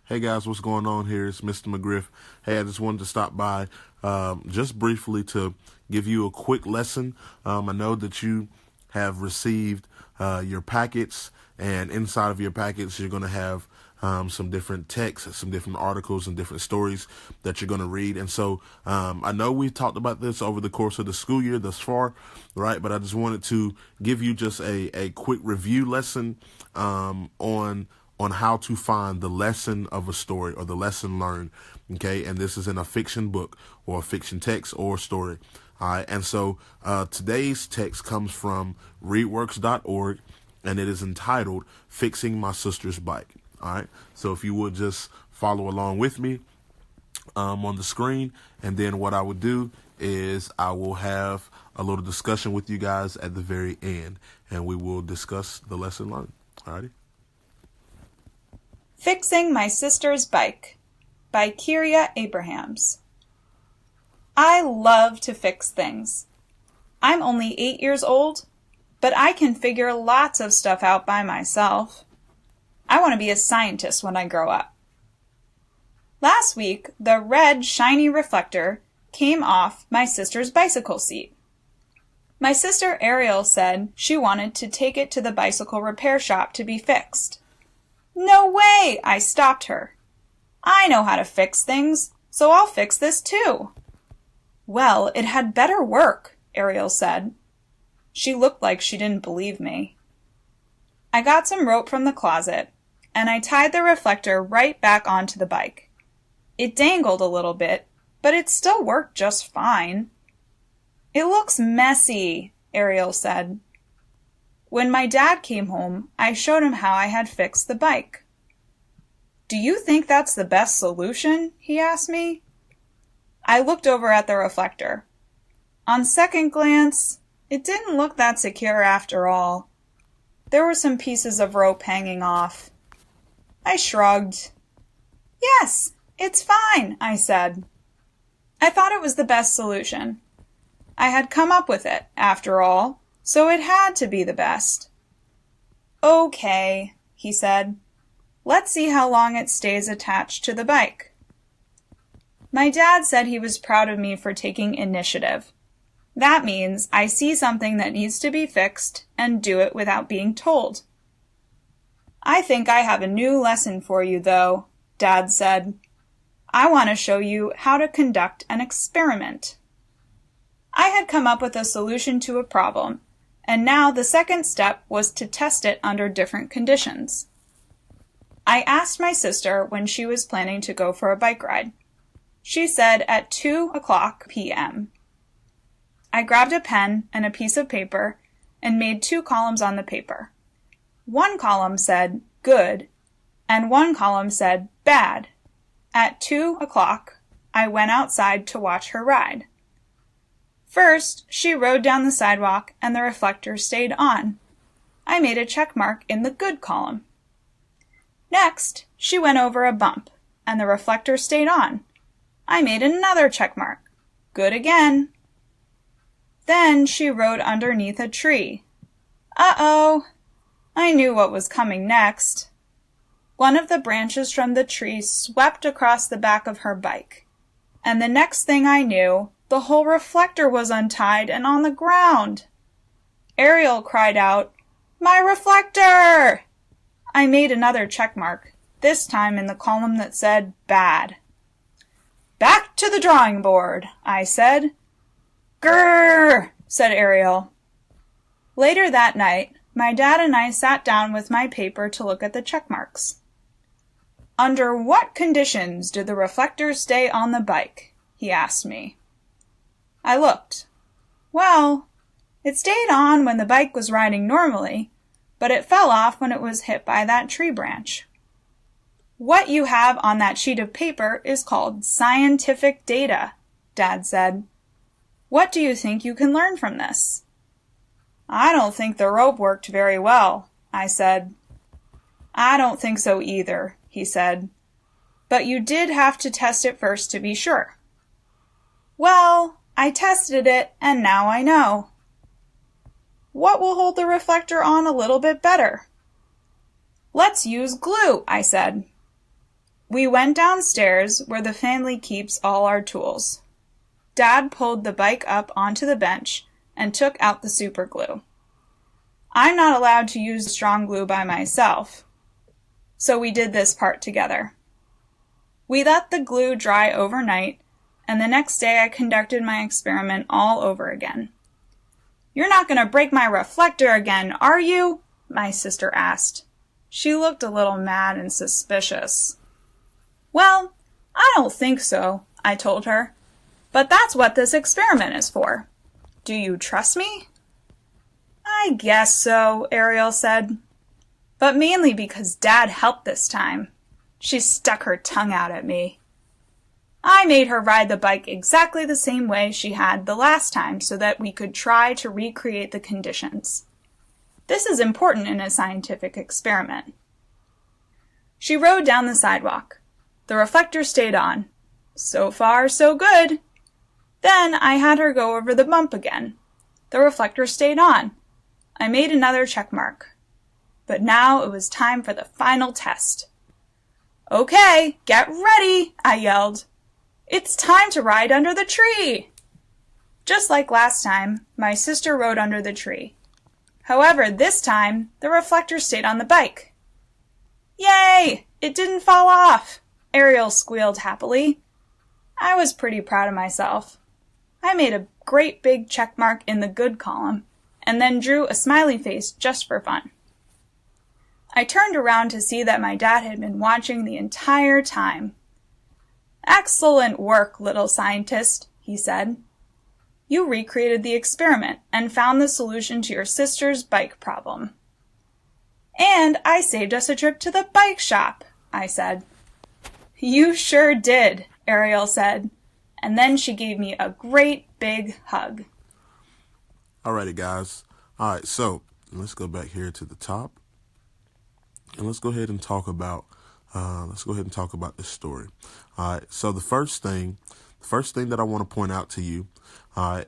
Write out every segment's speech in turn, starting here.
Hey guys, what's going on here? It's Mr. McGriff. Hey, I just wanted to stop by just briefly to give you a quick lesson. I know that you have received your packets, and inside of your packets, you're going to have some different texts, some different articles, and different stories that you're going to read. And so I know we talked about this over the course of the school year thus far, right? But I just wanted to give you just a quick review lesson on how to find the lesson of a story or the lesson learned. Okay. And this is in a fiction book or a fiction text or story. All right. And so today's text comes from readworks.org, and it is entitled Fixing My Sister's Bike. All right. So if you would just follow along with me on the screen, and then what I would do is I will have a little discussion with you guys at the very end, and we will discuss the lesson learned. All righty. Fixing My Sister's Bike by Kyria Abrahams. I love to fix things. I'm only 8 years old, but I can figure lots of stuff out by myself. I want to be a scientist when I grow up. Last week, the red shiny reflector came off my sister's bicycle seat. My sister Ariel said she wanted to take it to the bicycle repair shop to be fixed. No way! I stopped her. I know how to fix things, so I'll fix this too. Well, it had better work, Ariel said. She looked like she didn't believe me. I got some rope from the closet, and I tied the reflector right back onto the bike. It dangled a little bit, but it still worked just fine. It looks messy, Ariel said. When my dad came home, I showed him how I had fixed the bike. Do you think that's the best solution? He asked me. I looked over at the reflector. On second glance, it didn't look that secure after all. There were some pieces of rope hanging off. I shrugged. Yes, it's fine, I said. I thought it was the best solution. I had come up with it, after all, so it had to be the best. Okay, he said. Let's see how long it stays attached to the bike. My dad said he was proud of me for taking initiative. That means I see something that needs to be fixed and do it without being told. I think I have a new lesson for you, though, Dad said. I want to show you how to conduct an experiment. I had come up with a solution to a problem, and now the second step was to test it under different conditions. I asked my sister when she was planning to go for a bike ride. She said at 2:00 p.m. I grabbed a pen and a piece of paper and made 2 columns on the paper. One column said good, and one column said bad. At 2:00, I went outside to watch her ride. First, she rode down the sidewalk and the reflector stayed on. I made a check mark in the good column. Next, she went over a bump and the reflector stayed on. I made another check mark. Good again. Then she rode underneath a tree. Uh-oh! I knew what was coming next. One of the branches from the tree swept across the back of her bike. And the next thing I knew, the whole reflector was untied and on the ground. Ariel cried out, "My reflector!" I made another check mark, this time in the column that said bad. Back to the drawing board, I said. Grrr, said Ariel. Later that night, my dad and I sat down with my paper to look at the check marks. Under what conditions did the reflector stay on the bike? He asked me. I looked. Well, it stayed on when the bike was riding normally, but it fell off when it was hit by that tree branch. What you have on that sheet of paper is called scientific data, Dad said. What do you think you can learn from this? I don't think the rope worked very well, I said. I don't think so either, he said. But you did have to test it first to be sure. Well, I tested it, and now I know. What will hold the reflector on a little bit better? Let's use glue, I said. We went downstairs where the family keeps all our tools. Dad pulled the bike up onto the bench and took out the super glue. I'm not allowed to use strong glue by myself, so we did this part together. We let the glue dry overnight, and the next day I conducted my experiment all over again. "You're not going to break my reflector again, are you?" my sister asked. She looked a little mad and suspicious. "Well, I don't think so," I told her. "But that's what this experiment is for. Do you trust me?" "I guess so," Ariel said. "But mainly because Dad helped this time." She stuck her tongue out at me. I made her ride the bike exactly the same way she had the last time so that we could try to recreate the conditions. This is important in a scientific experiment. She rode down the sidewalk. The reflector stayed on. So far, so good. Then I had her go over the bump again. The reflector stayed on. I made another check mark. But now it was time for the final test. "Okay, get ready," I yelled. "It's time to ride under the tree." Just like last time, my sister rode under the tree. However, this time, the reflector stayed on the bike. "Yay! It didn't fall off," Ariel squealed happily. I was pretty proud of myself. I made a great big check mark in the good column, and then drew a smiley face just for fun. I turned around to see that my dad had been watching the entire time. "Excellent work, little scientist," he said. "You recreated the experiment and found the solution to your sister's bike problem." "And I saved us a trip to the bike shop," I said. "You sure did," Ariel said, and then she gave me a great big hug. Alrighty, guys. All right, so let's go back here to the top, and let's go ahead and talk about this story. All right. So the first thing that I want to point out to you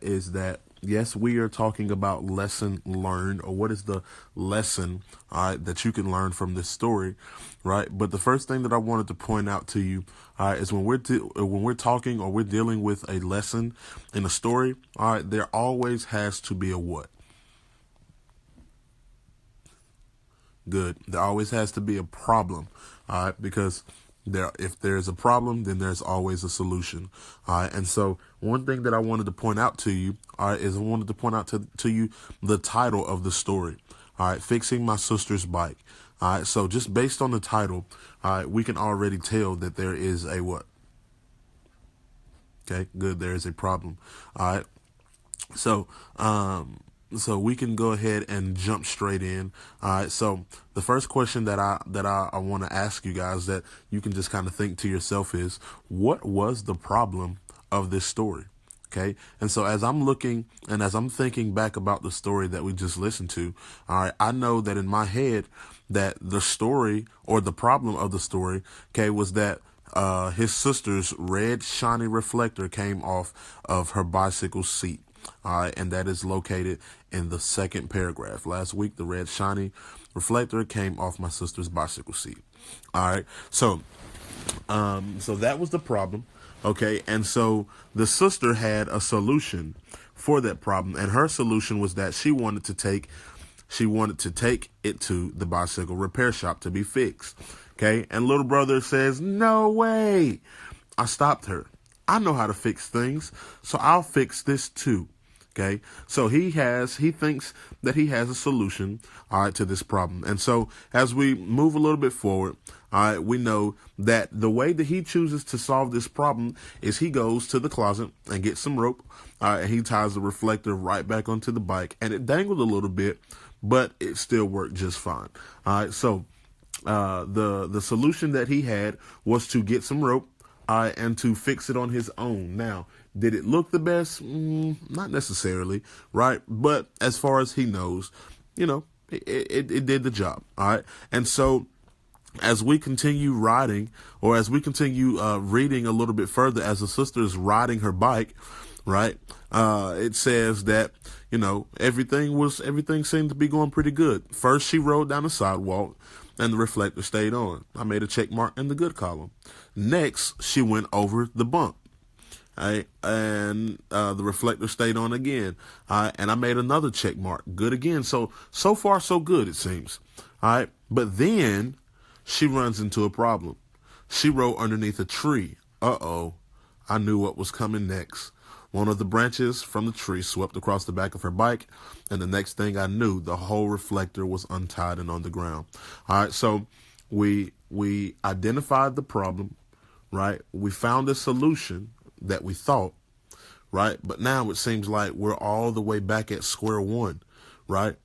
is that yes, we are talking about lesson learned, or what is the lesson that you can learn from this story, right? But the first thing that I wanted to point out to you is when we're talking or we're dealing with a lesson in a story, there always has to be a what? Good. There always has to be a problem, because if there's a problem, then there's always a solution. And so one thing that I wanted to point out to you, is I wanted to point out to you the title of the story. Fixing my sister's bike. So just based on the title, we can already tell that there is a what? Okay, good. There is a problem. All right. So we can go ahead and jump straight in. All right. So the first question that I want to ask you guys, that you can just kind of think to yourself, is what was the problem of this story? Okay. And so as I'm looking and as I'm thinking back about the story that we just listened to, all right, I know that in my head that the story, or the problem of the story, okay, was that his sister's red shiny reflector came off of her bicycle seat. All right, and that is located in the second paragraph. Last week, the red shiny reflector came off my sister's bicycle seat. All right, so that was the problem. Okay, and so the sister had a solution for that problem, and her solution was that she wanted to take it to the bicycle repair shop to be fixed. Okay, and little brother says, "No way." I stopped her. "I know how to fix things, so I'll fix this too." Okay, so he thinks that he has a solution, to this problem. And so as we move a little bit forward, we know that the way that he chooses to solve this problem is he goes to the closet and gets some rope, and he ties the reflector right back onto the bike, and it dangled a little bit, but it still worked just fine. All right, so the solution that he had was to get some rope, and to fix it on his own. Now, did it look the best? Not necessarily, right? But as far as he knows, it did the job. All right. And so as we continue riding, or as we continue reading a little bit further, as the sister is riding her bike, right? It says that, everything seemed to be going pretty good. First, she rode down the sidewalk. and the reflector stayed on. I made a check mark in the good column. Next, she went over the bump. All right, and the reflector stayed on again. And I made another check mark. Good again. So far, so good, it seems. All right, but then she runs into a problem. She rode underneath a tree. Uh-oh. I knew what was coming next. One of the branches from the tree swept across the back of her bike, and the next thing I knew, the whole reflector was untied and on the ground. All right, so we identified the problem, right? We found a solution that we thought, right? But now it seems like we're all the way back at square one, right?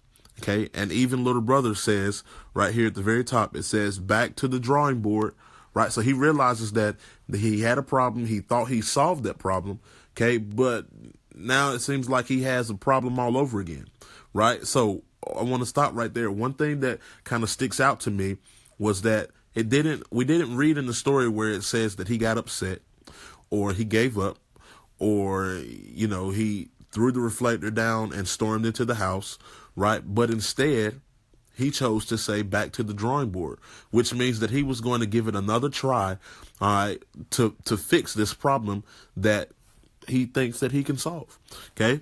Okay, and even little brother says right here at the very top, it says back to the drawing board, right? So he realizes that he had a problem. He thought he solved that problem, okay? But now it seems like he has a problem all over again, right? So I want to stop right there. One thing that kind of sticks out to me was that we didn't read in the story where it says that he got upset or he gave up or, he threw the reflector down and stormed into the house, right? But instead, he chose to say back to the drawing board, which means that he was going to give it another try, all right, to fix this problem that he thinks that he can solve, okay?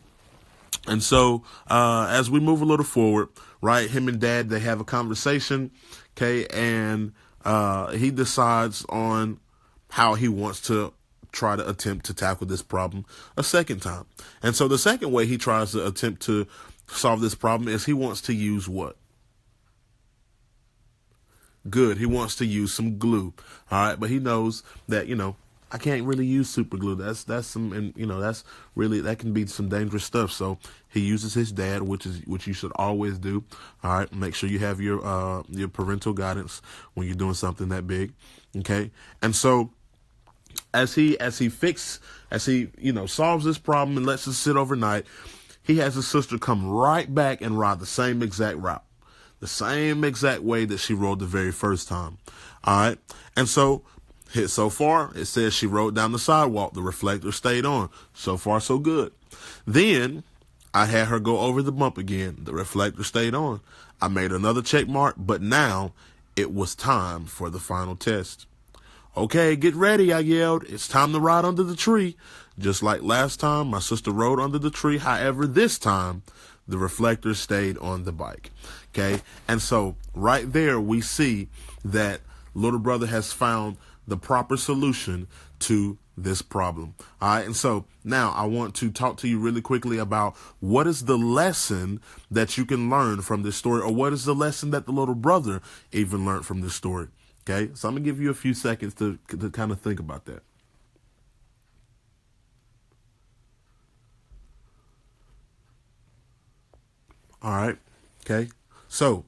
And so as we move a little forward, right, him and Dad, they have a conversation, okay, and he decides on how he wants to try to attempt to tackle this problem a second time. And so the second way he tries to attempt to solve this problem is he wants to use what? Good. He wants to use some glue. All right. But he knows that, I can't really use super glue. That's some, and that's really, that can be some dangerous stuff. So he uses his dad, which you should always do. All right. Make sure you have your parental guidance when you're doing something that big. Okay. And so as he solves this problem and lets it sit overnight, he has his sister come right back and ride the same exact route. The same exact way that she rode the very first time. All right. And so far, it says she rode down the sidewalk. The reflector stayed on. So far, so good. Then I had her go over the bump again. The reflector stayed on. I made another check mark, but now it was time for the final test. Okay, get ready, I yelled. It's time to ride under the tree. Just like last time, my sister rode under the tree. However, this time, the reflector stayed on the bike. Okay, and so right there we see that little brother has found the proper solution to this problem. All right, and so now I want to talk to you really quickly about what is the lesson that you can learn from this story, or what is the lesson that the little brother even learned from this story. Okay, so I'm gonna give you a few seconds to kind of think about that. All right, okay. So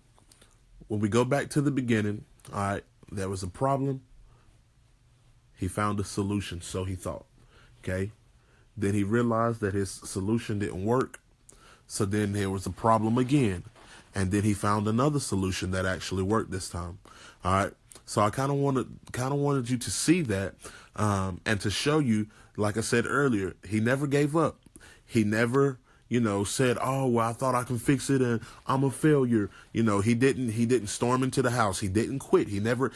when we go back to the beginning, all right, there was a problem. He found a solution, so he thought, okay. Then he realized that his solution didn't work. So then there was a problem again. And then he found another solution that actually worked this time. All right. So I kind of wanted you to see that and to show you, like I said earlier, he never gave up. He never, said, oh, well, I thought I can fix it and I'm a failure. He didn't storm into the house. He didn't quit. He never.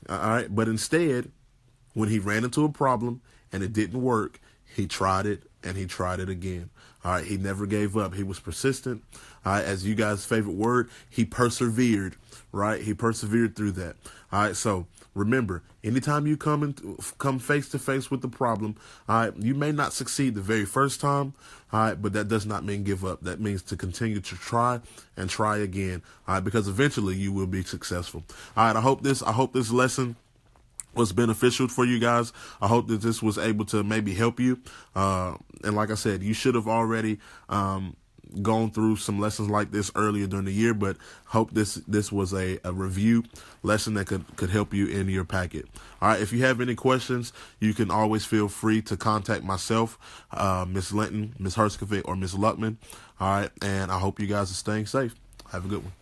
All right. But instead, when he ran into a problem and it didn't work, he tried it and he tried it again. All right. He never gave up. He was persistent. All right. As you guys' favorite word, he persevered. Right. He persevered through that. All right. So remember, anytime you come face to face with the problem, all right, you may not succeed the very first time. All right. But that does not mean give up. That means to continue to try and try again. All right. Because eventually you will be successful. All right. I hope this lesson was beneficial for you guys. I hope that this was able to maybe help you. And like I said, you should have already gone through some lessons like this earlier during the year, but hope this was a review lesson that could help you in your packet. All right. If you have any questions, you can always feel free to contact myself, Miss Linton, Miss Herskevik, or Miss Luckman. All right. And I hope you guys are staying safe. Have a good one.